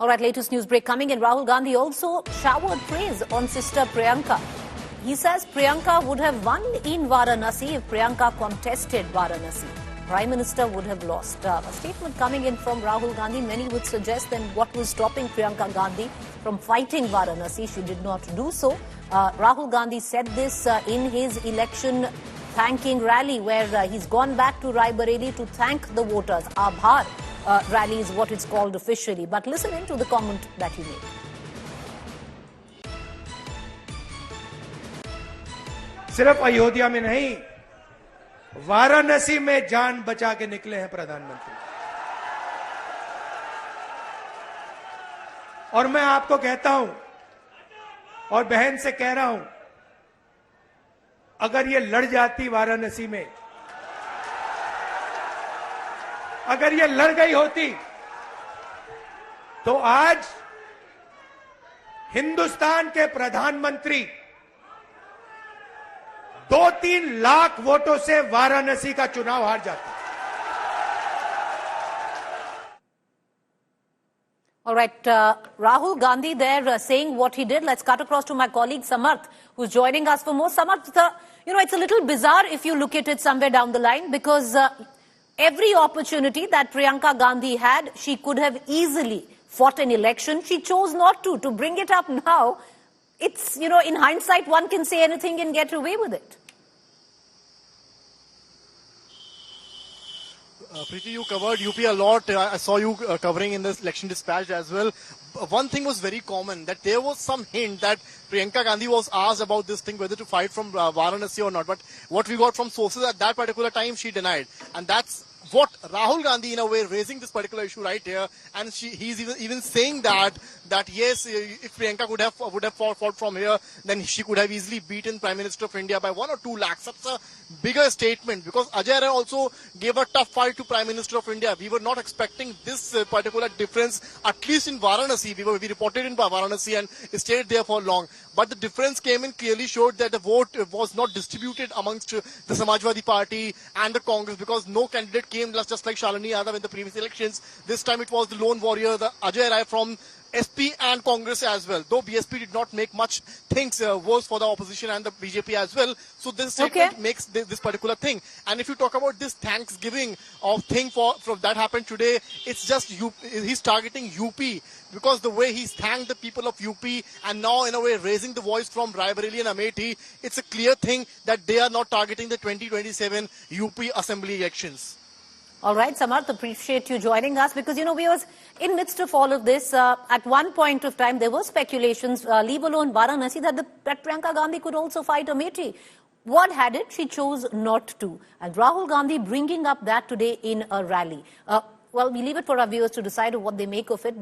All right, latest news break coming in. Rahul Gandhi also showered praise on sister Priyanka. He says Priyanka would have won in Varanasi if Priyanka contested Varanasi. Prime Minister would have lost. A statement coming in from Rahul Gandhi. Many would suggest then what was stopping Priyanka Gandhi from fighting Varanasi. She did not do so. Rahul Gandhi said this in his election thanking rally where he's gone back to Rai Bareli to thank the voters. Aabhar rally is what it's called officially. But listen in to the comment that he made. सिर्फ अयोध्या में नहीं, वाराणसी में जान बचा के निकले हैं प्रधानमंत्री। और मैं आपको कहता हूं और बहन से कह रहा हूं, अगर ये लड़ जाती वाराणसी में, अगर ये लड़ गई होती तो आज हिंदुस्तान के प्रधानमंत्री 2-3 लाख वोटों से वाराणसी का चुनाव हार जाते। All right, Rahul Gandhi there saying what he did. Let's cut across to my colleague Samarth, who's joining us for more. Samarth, it's a little bizarre if you look at it somewhere down the line, because every opportunity that Priyanka Gandhi had, she could have easily fought an election. She chose not to. To bring it up now, it's, in hindsight, one can say anything and get away with it. Preeti, you covered UP a lot. I saw you covering in this election dispatch as well. One thing was very common, that there was some hint that Priyanka Gandhi was asked about this thing, whether to fight from Varanasi or not. But what we got from sources at that particular time, she denied. And that's what Rahul Gandhi, in a way, raising this particular issue right here. And he's even saying that yes, if Priyanka would have fought from here, then she could have easily beaten Prime Minister of India by 1 or 2 lakhs. That's a bigger statement, because Ajay Rai also gave a tough fight to Prime Minister of India. We were not expecting this particular difference, at least in Varanasi. We reported in Varanasi and stayed there for long. But the difference came in, clearly showed that the vote was not distributed amongst the Samajwadi Party and the Congress, because no candidate came, just like Shalini Yadav in the previous elections. This time it was the lone warrior, the Ajay Rai from SP and Congress as well. Though BSP did not make much things worse for the opposition and the BJP as well. So this statement makes this particular thing. And if you talk about this Thanksgiving of thing from that happened today, it's just he's targeting UP, because the way he's thanked the people of UP and now in a way raising the voice from Rai Bareli and Amethi, it's a clear thing that they are not targeting the 2027 UP assembly elections. All right, Samarth, appreciate you joining us, because, we was in midst of all of this. At one point of time, there were speculations, leave alone Varanasi, that Priyanka Gandhi could also fight Amethi. What had it? She chose not to. And Rahul Gandhi bringing up that today in a rally. Well, we leave it for our viewers to decide what they make of it.